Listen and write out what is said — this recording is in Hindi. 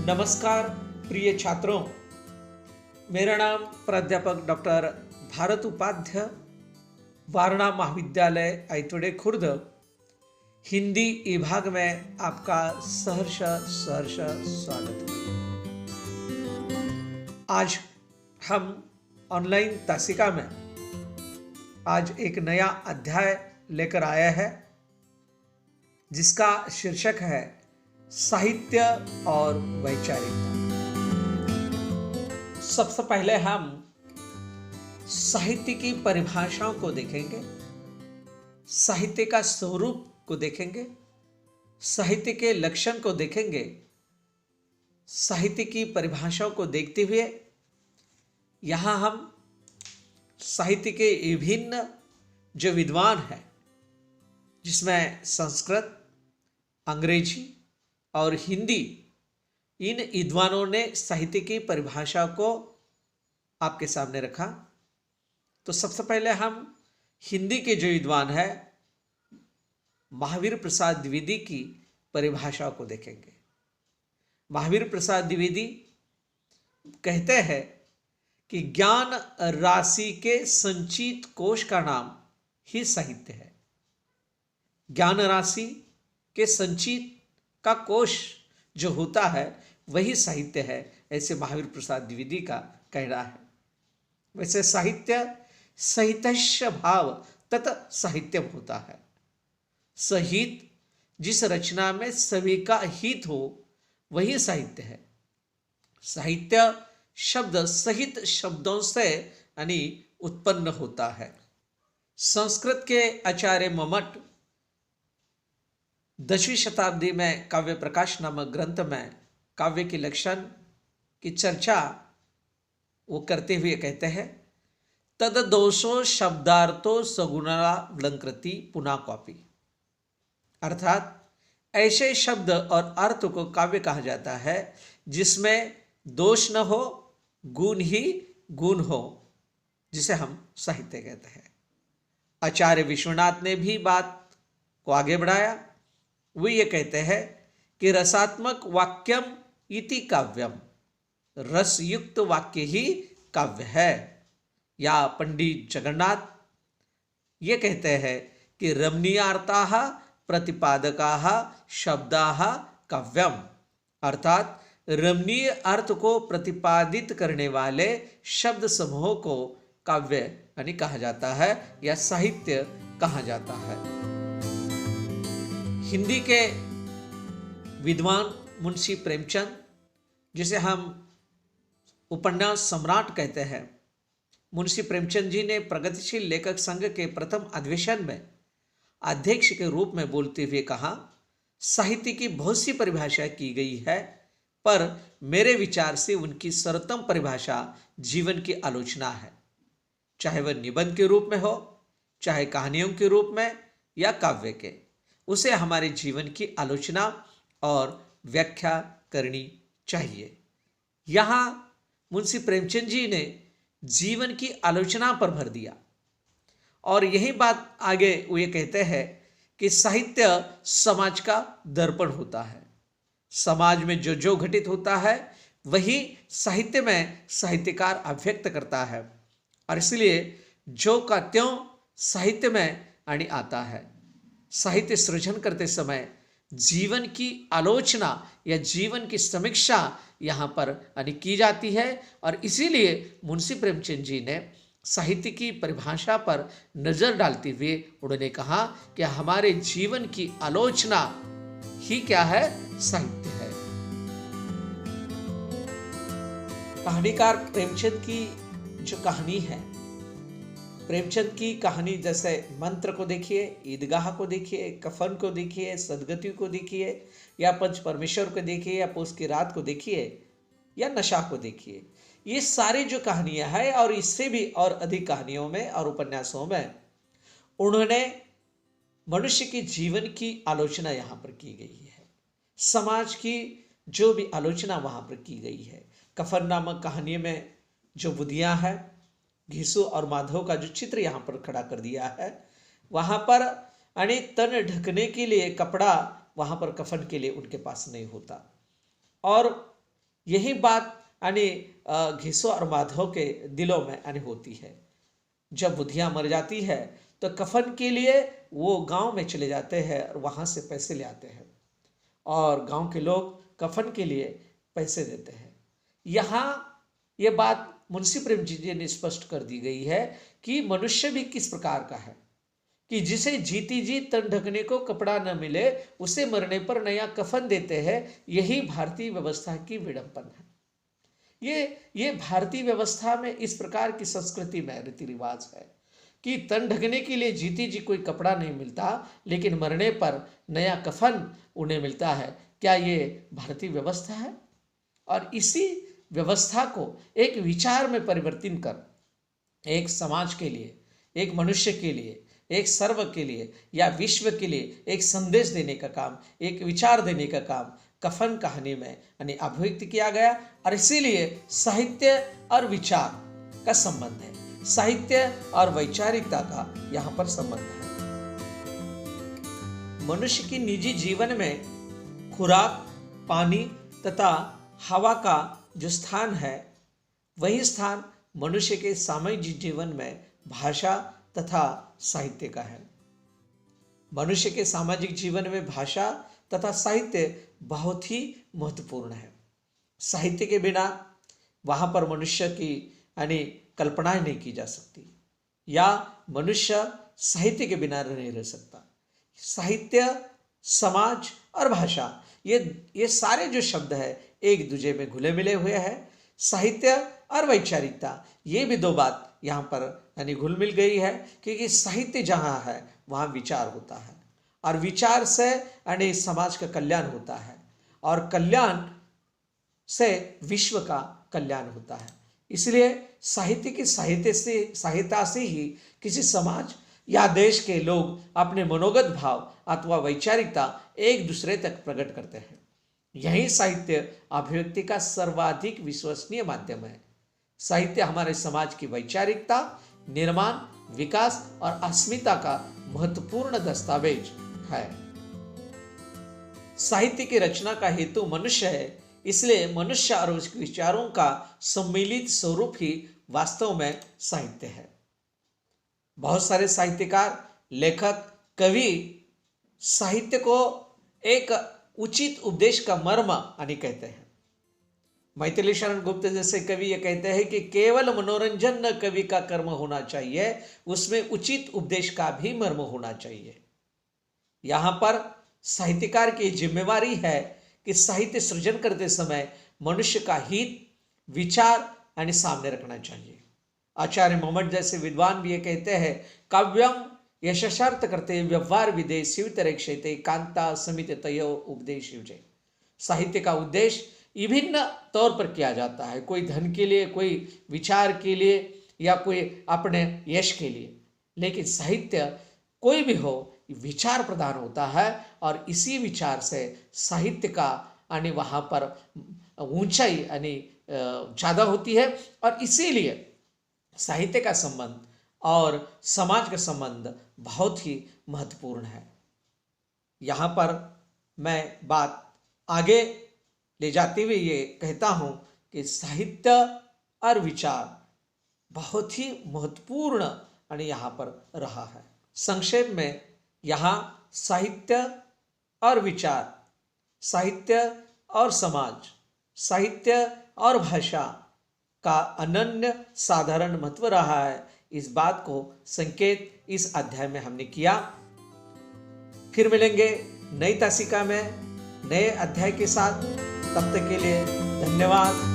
नमस्कार प्रिय छात्रों, मेरा नाम प्राध्यापक डॉक्टर भारत उपाध्याय, वारणा महाविद्यालय आइतोड़े खुर्द, हिंदी विभाग में आपका सहर्ष सहर्ष स्वागत है। आज हम ऑनलाइन तासिका में आज एक नया अध्याय लेकर आया है जिसका शीर्षक है साहित्य और वैचारिकता। सबसे पहले हम साहित्य की परिभाषाओं को देखेंगे, साहित्य का स्वरूप को देखेंगे, साहित्य के लक्षण को देखेंगे। साहित्य की परिभाषाओं को देखते हुए यहां हम साहित्य के विभिन्न जो विद्वान हैं, जिसमें संस्कृत, अंग्रेजी और हिंदी, इन विद्वानों ने साहित्य की परिभाषा को आपके सामने रखा। तो सबसे पहले हम हिंदी के जो विद्वान हैं, महावीर प्रसाद द्विवेदी की परिभाषा को देखेंगे। महावीर प्रसाद द्विवेदी कहते हैं कि ज्ञान राशि के संचित कोश का नाम ही साहित्य है। ज्ञान राशि के संचित का कोश जो होता है वही साहित्य है, ऐसे महावीर प्रसाद द्विवेदी का कहना है। वैसे साहित्य सहितस्य भाव तत् साहित्यम होता है। सहित जिस रचना में सभी का हित हो वही साहित्य है। साहित्य शब्द सहित शब्दों से यानी उत्पन्न होता है। संस्कृत के आचार्य मम्मट 10वीं शताब्दी में काव्य प्रकाश नामक ग्रंथ में काव्य के लक्षण की चर्चा वो करते हुए कहते हैं, तद दोषो शब्दार्थो सगुणालंकृति पुनः कॉपी। अर्थात ऐसे शब्द और अर्थ को काव्य कहा जाता है जिसमें दोष न हो, गुण ही गुण हो, जिसे हम साहित्य कहते हैं। आचार्य विश्वनाथ ने भी बात को आगे बढ़ाया। वो ये कहते हैं कि रसात्मक वाक्यम इति काव्यम, रसयुक्त वाक्य ही काव्य है। या पंडित जगन्नाथ ये कहते हैं कि रमणीयार्थाः प्रतिपादकाः शब्दाः काव्यम, अर्थात रमणीय अर्थ को प्रतिपादित करने वाले शब्द समूह को काव्य यानी कहा जाता है या साहित्य कहा जाता है। हिंदी के विद्वान मुंशी प्रेमचंद, जिसे हम उपन्यास सम्राट कहते हैं, मुंशी प्रेमचंद जी ने प्रगतिशील लेखक संघ के प्रथम अधिवेशन में अध्यक्ष के रूप में बोलते हुए कहा, साहित्य की बहुत सी परिभाषा की गई है, पर मेरे विचार से उनकी सर्वोत्तम परिभाषा जीवन की आलोचना है। चाहे वह निबंध के रूप में हो, चाहे कहानियों के रूप में या काव्य के, उसे हमारे जीवन की आलोचना और व्याख्या करनी चाहिए। यहाँ मुंशी प्रेमचंद जी ने जीवन की आलोचना पर भर दिया और यही बात आगे वो ये कहते हैं कि साहित्य समाज का दर्पण होता है। समाज में जो जो घटित होता है वही साहित्य में साहित्यकार अभिव्यक्त करता है, और इसलिए जो का त्यों साहित्य में यानी आता है। साहित्य सृजन करते समय जीवन की आलोचना या जीवन की समीक्षा यहाँ पर यानी की जाती है, और इसीलिए मुंशी प्रेमचंद जी ने साहित्य की परिभाषा पर नजर डालते हुए उन्होंने कहा कि हमारे जीवन की आलोचना ही क्या है, साहित्य है। कहानीकार प्रेमचंद की जो कहानी है, प्रेमचंद की कहानी जैसे मंत्र को देखिए, ईदगाह को देखिए, कफन को देखिए, सदगति को देखिए, या पंच परमेश्वर को देखिए, या पोस की रात को देखिए, या नशा को देखिए, ये सारी जो कहानियां हैं और इससे भी और अधिक कहानियों में और उपन्यासों में उन्होंने मनुष्य के जीवन की आलोचना यहाँ पर की गई है। समाज की जो भी आलोचना वहाँ पर की गई है। कफन नामक कहानी में जो बुदियाँ हैं, घीसू और माधव का जो चित्र यहाँ पर खड़ा कर दिया है, वहाँ पर यानी तन ढकने के लिए कपड़ा वहाँ पर कफन के लिए उनके पास नहीं होता। और यही बात घिसो और माधव के दिलों में होती है। जब बुधिया मर जाती है तो कफन के लिए वो गांव में चले जाते हैं और वहां से पैसे ले आते हैं और गांव के लोग कफन के लिए पैसे देते हैं। यहाँ ये बात मुंशी प्रेमचंद जी ने स्पष्ट कर दी गई है कि मनुष्य भी किस प्रकार का है कि जिसे जीती जी तन ढकने को कपड़ा न मिले उसे मरने पर नया कफन देते हैं। यही भारतीय व्यवस्था की विडंबन है। ये भारतीय व्यवस्था में इस प्रकार की संस्कृति में रीति रिवाज है कि तन ढकने के लिए जीती जी कोई कपड़ा नहीं मिलता, लेकिन मरने पर नया कफन उन्हें मिलता है। क्या ये भारतीय व्यवस्था है? और इसी व्यवस्था को एक विचार में परिवर्तन कर एक समाज के लिए, एक मनुष्य के लिए, एक सर्व के लिए या विश्व के लिए एक संदेश देने का काम, एक विचार देने का काम कफन कहानी में अभिव्यक्त किया गया। और इसीलिए साहित्य और विचार का संबंध है, साहित्य और वैचारिकता का यहाँ पर संबंध है। मनुष्य की निजी जीवन में खुराक, पानी तथा हवा का जो स्थान है, वही स्थान मनुष्य के सामाजिक जीवन में भाषा तथा साहित्य का है। मनुष्य के सामाजिक जीवन में भाषा तथा साहित्य बहुत ही महत्वपूर्ण है। साहित्य के बिना वहां पर मनुष्य की कल्पना नहीं की जा सकती, या मनुष्य साहित्य के बिना नहीं रह सकता। साहित्य, समाज और भाषा, ये सारे जो शब्द है एक दूसरे में घुले मिले हुए हैं। साहित्य और वैचारिकता, ये भी दो बात यहाँ पर घुल मिल गई है, क्योंकि साहित्य जहाँ है वहाँ विचार होता है और विचार से समाज का कल्याण होता है और कल्याण से विश्व का कल्याण होता है। इसलिए साहित्य की सहायता से ही किसी समाज या देश के लोग अपने मनोगत भाव अथवा वैचारिकता एक दूसरे तक प्रकट करते हैं। यही साहित्य अभिव्यक्ति का सर्वाधिक विश्वसनीय माध्यम है। साहित्य हमारे समाज की वैचारिकता, निर्माण, विकास और अस्मिता का महत्वपूर्ण दस्तावेज है। साहित्य की रचना का हेतु मनुष्य है, इसलिए मनुष्य और उसके विचारों का सम्मिलित स्वरूप ही वास्तव में साहित्य है। बहुत सारे साहित्यकार, लेखक, कवि साहित्य को एक उचित उपदेश का मर्म कहते हैं। मैथिली शरण गुप्त जैसे कवि ये कहते हैं कि केवल मनोरंजन न कवि का कर्म होना चाहिए, उसमें उचित उपदेश का भी मर्म होना चाहिए। यहाँ पर साहित्यकार की जिम्मेवारी है कि साहित्य सृजन करते समय मनुष्य का हित, विचार सामने रखना चाहिए। आचार्य मोहम्मद जैसे विद्वान भी ये कहते हैं, काव्यम यशस्थ करते व्यवहार विदे शिवतरेक्षते कांता समित तयो उपदेश युजे। साहित्य का उद्देश्य विभिन्न तौर पर किया जाता है, कोई धन के लिए, कोई विचार के लिए या कोई अपने यश के लिए, लेकिन साहित्य कोई भी हो विचार प्रदान होता है और इसी विचार से साहित्य का वहाँ पर ऊंचाई ज़्यादा होती है। और इसीलिए साहित्य का संबंध और समाज का संबंध बहुत ही महत्वपूर्ण है। यहाँ पर मैं बात आगे ले जाते हुए ये कहता हूँ कि साहित्य और विचार बहुत ही महत्वपूर्ण यहाँ पर रहा है। संक्षेप में यहाँ साहित्य और विचार, साहित्य और समाज, साहित्य और भाषा का अनन्य साधारण महत्व रहा है। इस बात को संकेत इस अध्याय में हमने किया। फिर मिलेंगे नई तासिका में नए अध्याय के साथ। तब तक के लिए धन्यवाद।